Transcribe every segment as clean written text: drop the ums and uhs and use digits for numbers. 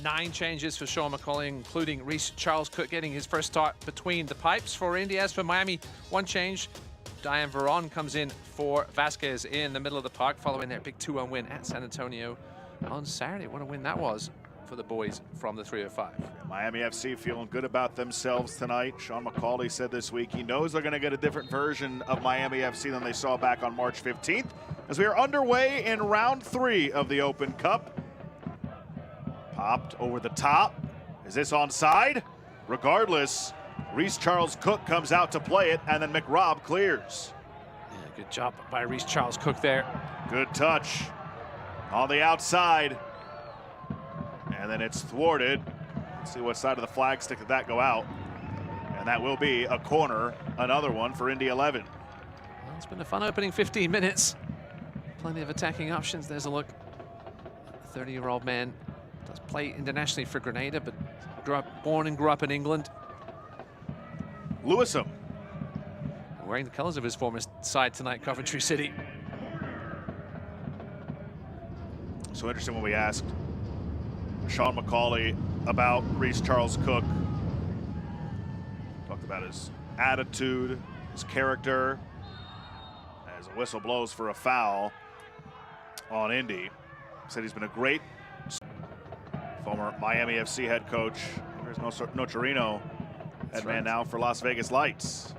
9 changes for Sean McCauley, including Reece Charles Cook getting his first start between the pipes for Indy. As for Miami, 1 change. Diane Veron comes in for Vasquez in the middle of the park, following their big 2-1 win at San Antonio on Saturday. What a win that was for the boys from the 305. Miami FC feeling good about themselves tonight. Sean McCauley said this week he knows they're going to get a different version of Miami FC than they saw back on March 15th, as we are underway in round 3 of the Open Cup. Popped over the top. Is this onside? Regardless, Reece Charles Cook comes out to play it, and then McRobb clears. Yeah, good job by Reece Charles Cook there. Good touch on the outside. And then it's thwarted. Let's see what side of the flagstick did that go out. And that will be a corner, another one for Indy 11. Well, it's been a fun opening 15 minutes. Plenty of attacking options. There's a look. The 30-year-old man does play internationally for Grenada, but born and grew up in England. Lewisham. Wearing the colors of his former side tonight, Coventry City. So interesting when we asked Sean McCauley about Reece Charles Cook. Talked about his attitude, his character, as a whistle blows for a foul on Indy. Said he's been a great former Miami FC head coach. There's Nocerino, head man now for Las Vegas Lights.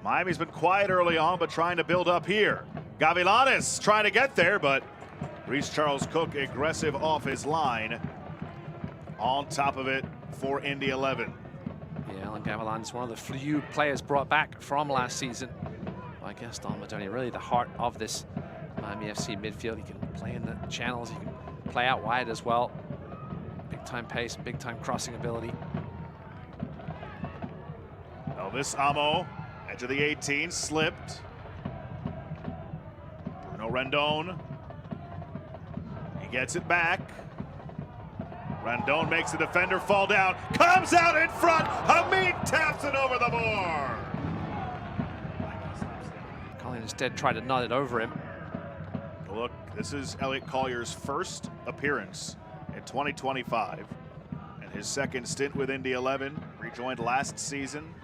Miami's been quiet early on, but trying to build up here. Gavilanes trying to get there, but Reece Charles Cook aggressive off his line. On top of it for Indy 11. Yeah, Alan Gavilanes, one of the few players brought back from last season by Gaston Madoni. Really the heart of this Miami FC midfield. He can play in the channels, he can play out wide as well. Big time pace, big time crossing ability. Elvis Amo, edge of the 18, slipped. Bruno Rendon. He gets it back. Rendon makes the defender fall down, comes out in front. Hamid taps it over the board. Collier instead tried to nod it over him. Look, this is Elliot Collier's first appearance in 2025 and his second stint with Indy 11. Rejoined last season.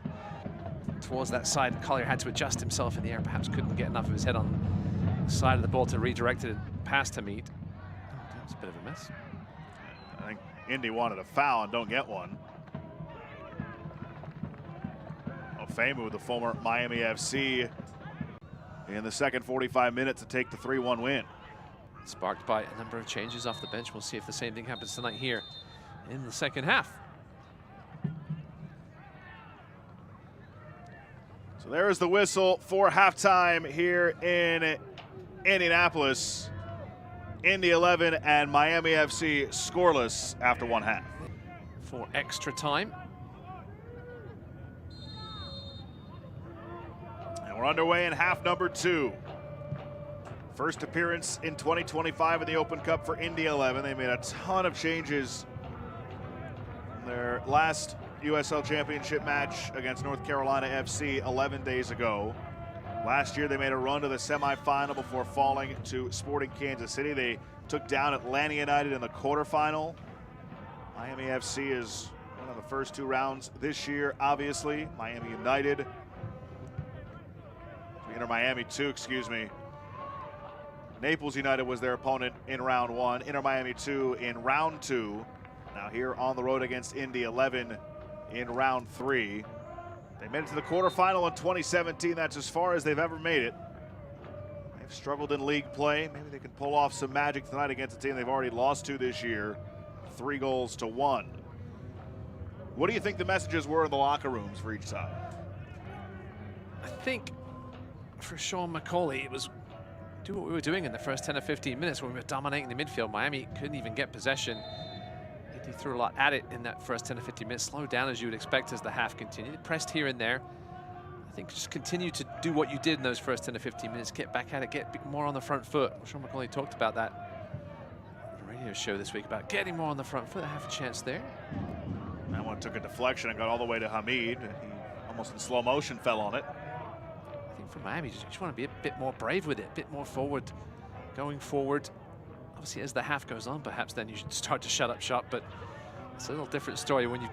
Towards that side, Collier had to adjust himself in the air, perhaps couldn't get enough of his head on the side of the ball to redirect it past Hamid. Oh, that was a bit of a miss. I think Indy wanted a foul and don't get one. Ofemu, the former Miami FC, in the second 45 minutes to take the 3-1 win. Sparked by a number of changes off the bench. We'll see if the same thing happens tonight here in the second half. So there is the whistle for halftime here in Indianapolis. Indy 11 and Miami FC scoreless after 1 half. For extra time. And we're underway in half number 2. First appearance in 2025 in the Open Cup for Indy 11. They made a ton of changes in their last USL Championship match against North Carolina FC 11 days ago. Last year, they made a run to the semifinal before falling to Sporting Kansas City. They took down Atlanta United in the quarterfinal. Miami FC is one of the first 2 rounds this year, obviously. Miami United. Inter Miami 2, excuse me. Naples United was their opponent in round 1. Inter Miami 2 in round 2. Now here on the road against Indy 11 in round 3. They made it to the quarterfinal in 2017. That's as far as they've ever made it. They've struggled in league play. Maybe they can pull off some magic tonight against a team they've already lost to this year. 3-1. What do you think the messages were in the locker rooms for each side? I think for Sean McCauley, it was do what we were doing in the first 10 or 15 minutes when we were dominating the midfield. Miami couldn't even get possession. He threw a lot at it in that first 10 or 15 minutes. Slowed down as you would expect as the half continued. Pressed here and there. I think just continue to do what you did in those first 10 or 15 minutes. Get back at it, get more on the front foot. Sean McCauley talked about that on a radio show this week about getting more on the front foot. Have a chance there. That one took a deflection and got all the way to Hamid. He almost in slow motion fell on it. I think for Miami, you just want to be a bit more brave with it, a bit more forward, going forward. Obviously, as the half goes on, perhaps then you should start to shut up shop, but it's a little different story when you've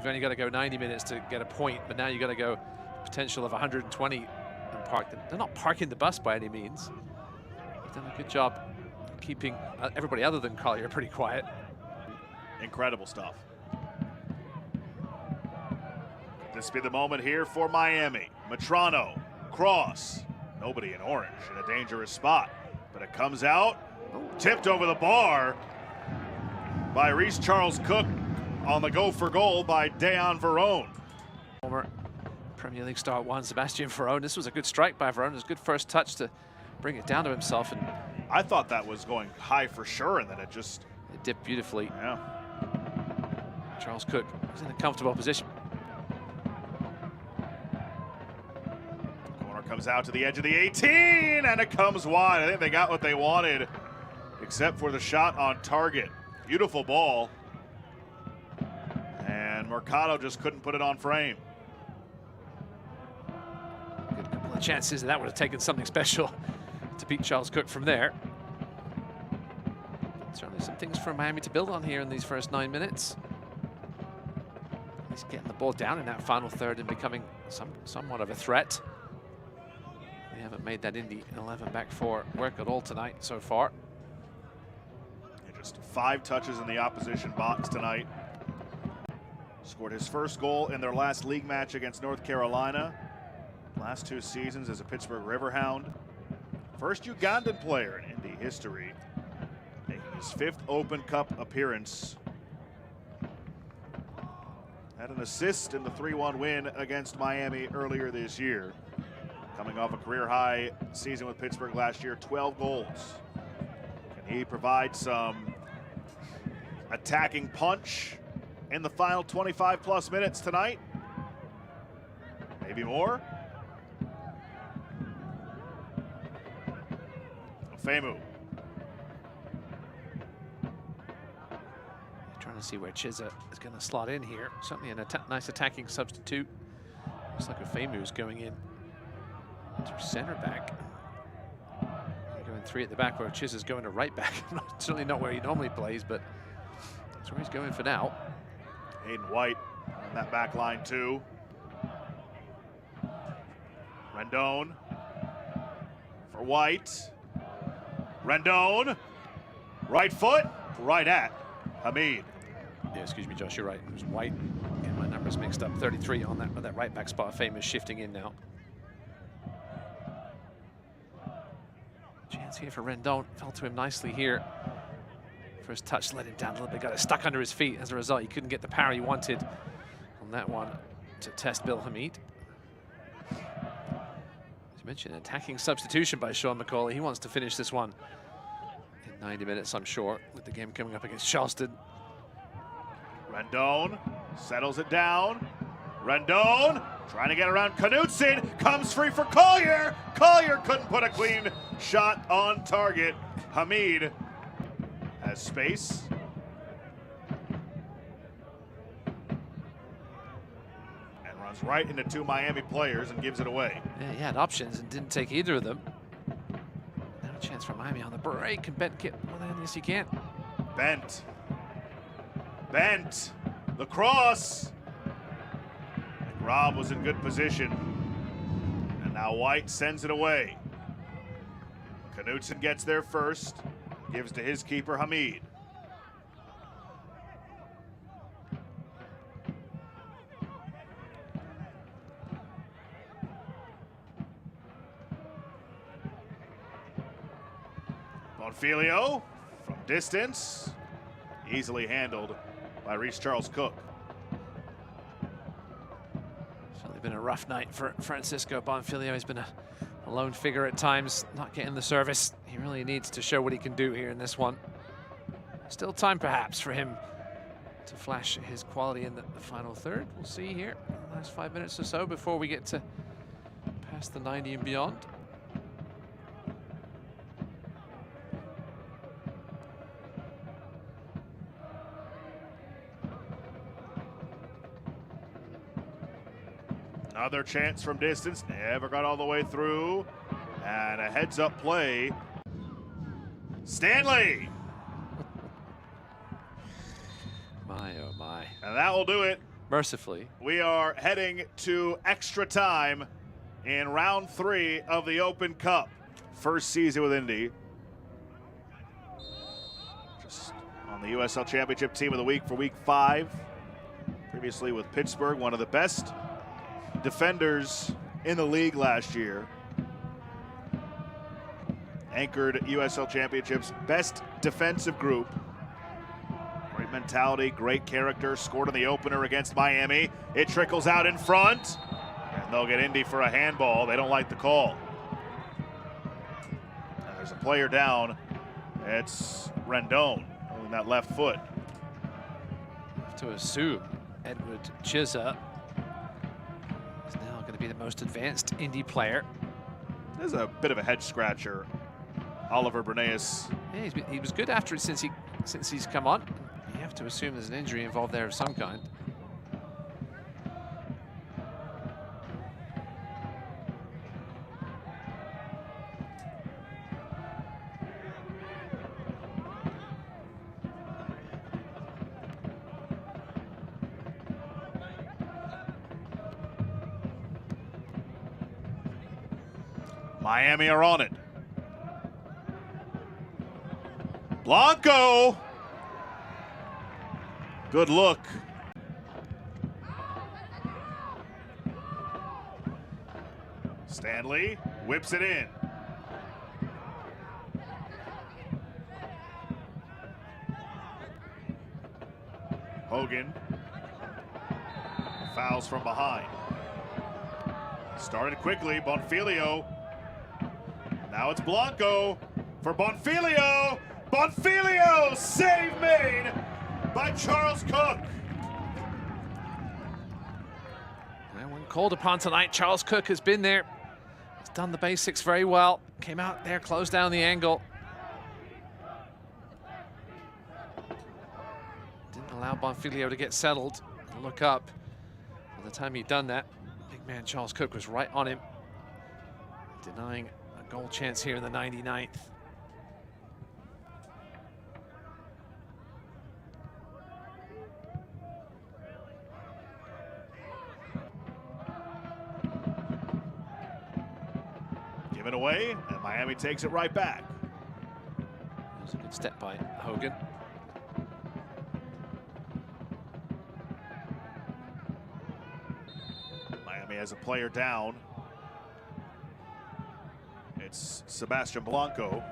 only got to go 90 minutes to get a point, but now you've got to go potential of 120 and park them. They're not parking the bus by any means. They've done a good job keeping everybody other than Collier pretty quiet. Incredible stuff. This be the moment here for Miami. Matrano, cross. Nobody in orange in a dangerous spot, but it comes out, tipped over the bar by Reece Charles Cook on the go for goal by Dejan Verone. Former Premier League star Juan Sebastian Verone. This was a good strike by Verone. It was a good first touch to bring it down to himself. And I thought that was going high for sure, and then it dipped beautifully. Yeah. Charles Cook is in a comfortable position. Corner comes out to the edge of the 18, and it comes wide. I think they got what they wanted, except for the shot on target. Beautiful ball. And Mercado just couldn't put it on frame. Good couple of chances, and that would have taken something special to beat Charles Cook from there. Certainly some things for Miami to build on here in these first 9 minutes. He's getting the ball down in that final third and becoming somewhat of a threat. They haven't made that Indy 11 back four work at all tonight so far. Just 5 touches in the opposition box tonight. Scored his first goal in their last league match against North Carolina. Last 2 seasons as a Pittsburgh Riverhound. First Ugandan player in Indy history, making his 5th Open Cup appearance. Had an assist in the 3-1 win against Miami earlier this year. Coming off a career-high season with Pittsburgh last year, 12 goals. Can he provide some attacking punch in the final 25-plus minutes tonight? Maybe more? Femu. Trying to see where Chiza is going to slot in here. Certainly a nice attacking substitute. Looks like Femu is going in to center back. Going 3 at the back where Chiza's going to right back. Certainly not where he normally plays, but that's where he's going for now. Hayden White on that back line too. Rendon for White. Rendon, right foot, right at Hamid. Yeah, excuse me, Josh, you're right. It was White. Getting my numbers mixed up. 33 on that right back spot. Fame is shifting in now. Chance here for Rendon. Fell to him nicely here. First touch let him down a little bit. Got it stuck under his feet. As a result, he couldn't get the power he wanted on that one to test Bill Hamid. As you mentioned, an attacking substitution by Sean McCauley. He wants to finish this one in 90 minutes, I'm sure, with the game coming up against Charleston. Rendon settles it down. Rendon trying to get around Knutson. Comes free for Collier. Collier couldn't put a clean shot on target. Hamid has space. And runs right into 2 Miami players and gives it away. Yeah, he had options and didn't take either of them. Now a chance for Miami on the break, and Bent get one in. Yes, he can. Bent. Bent. The cross. And Rob was in good position. And now White sends it away. Knutson gets there first. Gives to his keeper, Hamid. Bonfiglio from distance. Easily handled by Reece Charles Cook. Certainly been a rough night for Francisco Bonfiglio. He's been a lone figure at times, not getting the service. He really needs to show what he can do here in this one. Still time perhaps for him to flash his quality in the final third. We'll see here in the last 5 minutes or so before we get to past the 90 and beyond. Another chance from distance, never got all the way through. And a heads-up play Stanley. My, oh my. And that will do it. Mercifully. We are heading to extra time in round 3 of the Open Cup. First season with Indy. Just on the USL Championship Team of the Week for Week 5. Previously with Pittsburgh, one of the best defenders in the league last year. Anchored USL Championship's best defensive group. Great mentality, great character. Scored in the opener against Miami. It trickles out in front. And they'll get Indy for a handball. They don't like the call. And there's a player down. It's Rendon holding that left foot. Have to assume Edward Chizza is now going to be the most advanced Indy player. There's a bit of a head scratcher. Oliver Bernays. Yeah, he was good after it since he's come on. You have to assume there's an injury involved there of some kind. Miami are on it. Blanco. Good look. Stanley whips it in. Hogan. Fouls from behind. Started quickly, Bonfilio. Now it's Blanco for Bonfilio. Bonfilio, save made by Charles Cook. And when called upon tonight, Charles Cook has been there. He's done the basics very well. Came out there, closed down the angle. Didn't allow Bonfilio to get settled and look up. By the time he'd done that, big man Charles Cook was right on him, denying a goal chance here in the 99th. Given away, and Miami takes it right back. That was a good step by Hogan. Miami has a player down. It's Sebastian Blanco.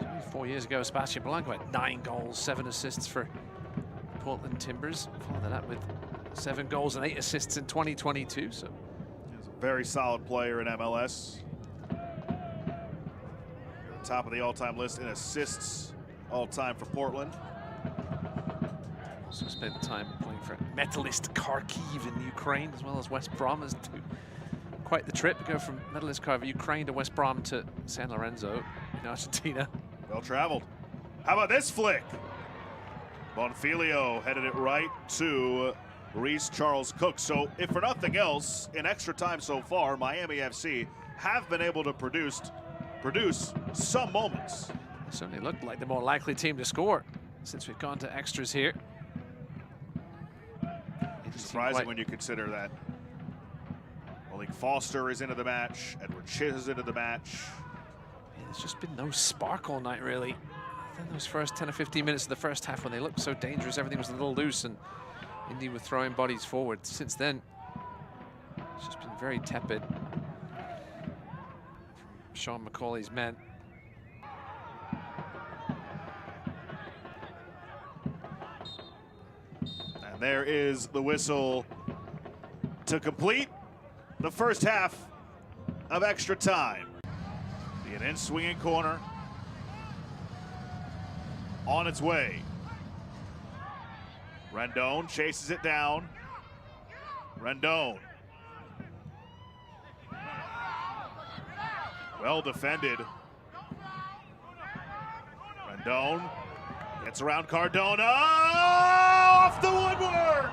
Only 4 years ago, Sebastian Blanco had 9 goals, 7 assists for Portland Timbers. Followed that up with 7 goals and 8 assists in 2022. So He's a very solid player in MLS. Top of the all-time list in assists all-time for Portland. also spent time playing for Metalist Kharkiv in Ukraine, as well as West Brom. As to quite the trip, go from Metalist Kharkiv, Ukraine, to West Brom to San Lorenzo in Argentina. Well traveled. How about this flick? Bonfilio headed it right to Reese Charles Cook. So if for nothing else, in extra time so far, Miami FC have been able to produce some moments. They certainly looked like the more likely team to score since we've gone to extras here. Surprising when you consider that Malik Foster is into the match, Edward Chiz is into the match. Yeah, there's just been no spark all night, really. Then those first 10 or 15 minutes of the first half when they looked so dangerous, everything was a little loose and Indy were throwing bodies forward. Since then, it's just been very tepid from Sean McCauley's men. And there is the whistle to complete the first half of extra time. The in swinging corner on its way. Rendon chases it down. Rendon. Well defended. Rendon Gets around Cardona, off the woodwork!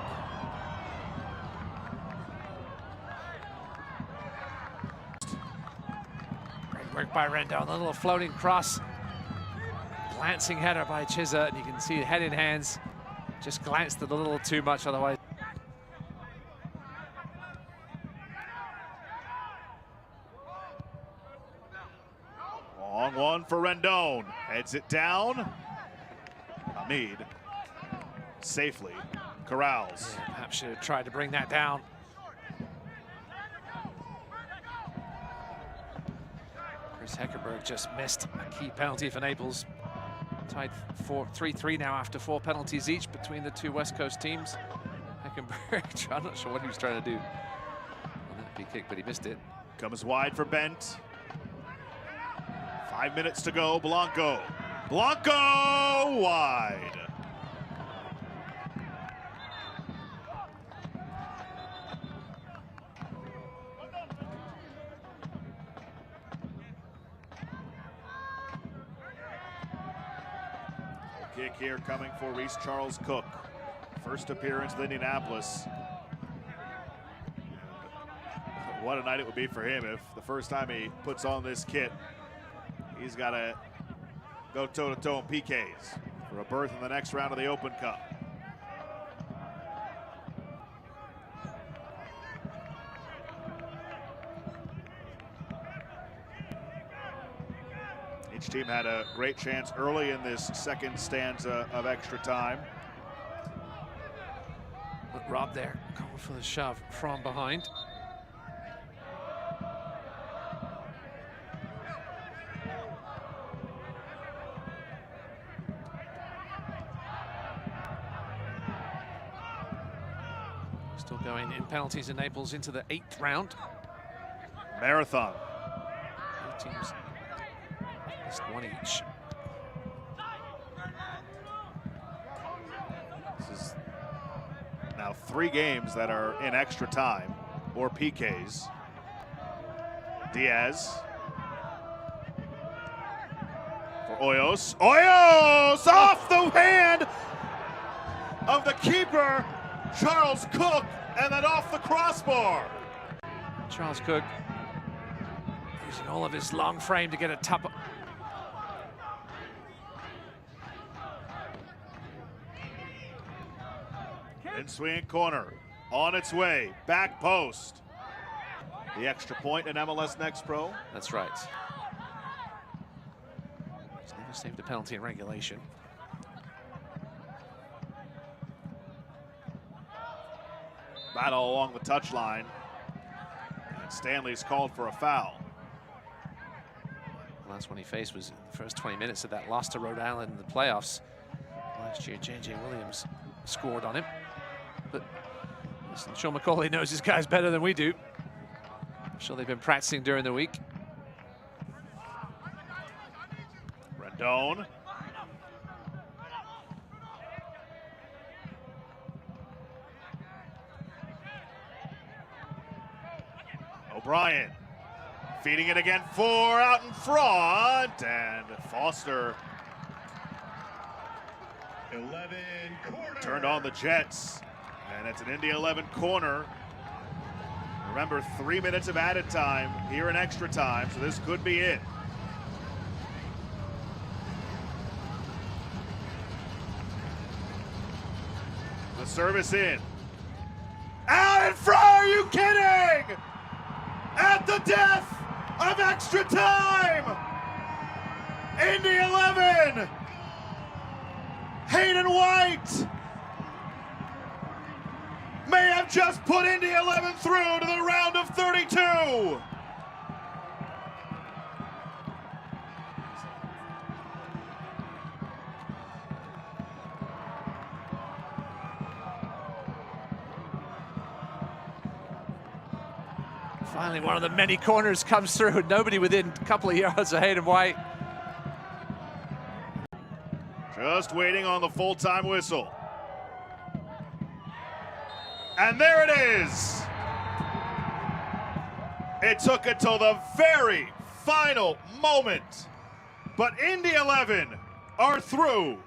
Great work by Rendon, a little floating cross. Glancing header by Chisa, and you can see head in hands. Just glanced it a little too much otherwise. Long one for Rendon. Heads it down. Hamid safely corrals. Yeah, perhaps should have tried to bring that down. Chris Heckerberg just missed a key penalty for Naples. Tied 3-3 now after 4 penalties each between the two West Coast teams. Heckerberg, I'm not sure what he was trying to do on that PK kick, but he missed it. Comes wide for Bent. 5 minutes to go. Blanco. Blanco wide. Kick here coming for Reese Charles Cook. First appearance in Indianapolis. What a night it would be for him if the first time he puts on this kit, he's got to go toe-to-toe in PKs for a berth in the next round of the Open Cup. Each team had a great chance early in this second stanza of extra time. But Rob there, going for the shove from behind. Still going in penalties in Naples into the 8th round. Marathon. Both teams missed one each. This is now 3 games that are in extra time or PKs. Diaz for Hoyos. Hoyos off the hand of the keeper, Charles Cook, and then off the crossbar. Charles Cook using all of his long frame to get a top. In swing corner, on its way, back post. The extra point in MLS Next Pro. That's right. He's never saved a penalty in regulation. Battle along the touchline. And Stanley's called for a foul. The last one he faced was in the first 20 minutes of that loss to Rhode Island in the playoffs. Last year, J.J. Williams scored on him. But listen, Sean McCauley knows his guys better than we do. I'm sure they've been practicing during the week. Rendon. O'Brien feeding it again, 4 out in front, and Foster 11 corner. turned on the Jets, and it's an Indy 11 corner. Remember, 3 minutes of added time here in extra time, so this could be it. The service in. Out in front, are you kidding? At the death of extra time, Indy 11, Hayden White may have just put Indy 11 through to the round of 32. Finally, one of the many corners comes through. Nobody within a couple of yards of Hayden White. Just waiting on the full-time whistle. And there it is. It took until the very final moment, but Indy 11 are through